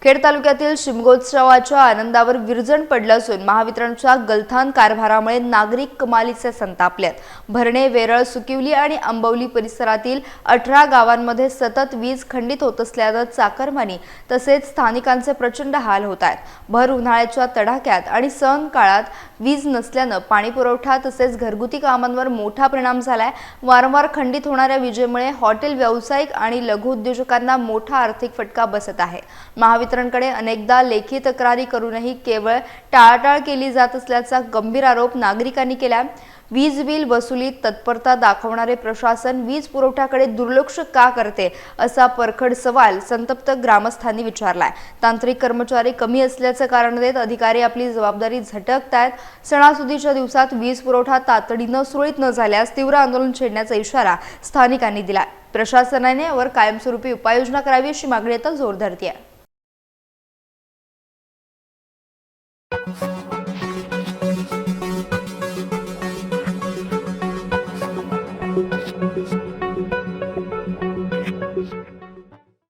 खेड तालुक्यातील शिमगोत्सवाच्या आनंदावर विरजण पडलं असून महावितरणच्या गलथान कारभारामुळे नागरिक कमालीचे संतापलेत। भरणे, वेरळ, सुकिवली आणि अंबवली परिसरातील 18 गावांमध्ये सतत वीज खंडित होत असल्यानं चाकरमानी तसेच स्थानिकांचे प्रचंड हाल होत आहेत। भर उन्हाळ्याच्या तडाख्यात आणि सण काळात वीज नसल्यानं पाणी पुरवठा तसेच घरगुती कामांवर मोठा परिणाम झालाय। वारंवार खंडित होणाऱ्या विजेमुळे हॉटेल व्यावसायिक आणि लघु उद्योजकांना मोठा आर्थिक फटका बसत आहे। महावितरणकडे अनेकदा लेखी तक्रारी करूनही केवळ टाळाटाळ केली जात असल्याचा गंभीर आरोप नागरिकांनी केला। वीज बिल वसुलीत तत्परता दाखवणारे प्रशासन वीज पुरवठ्याकडे दुर्लक्ष का करते असा परखड सवाल संतप्त ग्रामस्थांनी विचारलाय। तांत्रिक कर्मचारी कमी असल्याचं कारण देत अधिकारी आपली जबाबदारी झटकतायत। सणासुदीच्या दिवसात वीज पुरवठा तातडीनं सुरळीत न झाल्यास तीव्र आंदोलन छेडण्याचा इशारा स्थानिकांनी दिलाय। प्रशासनाने यावर कायमस्वरूपी उपाययोजना करावी अशी मागणी आता जोर धरते आहे। Thank you.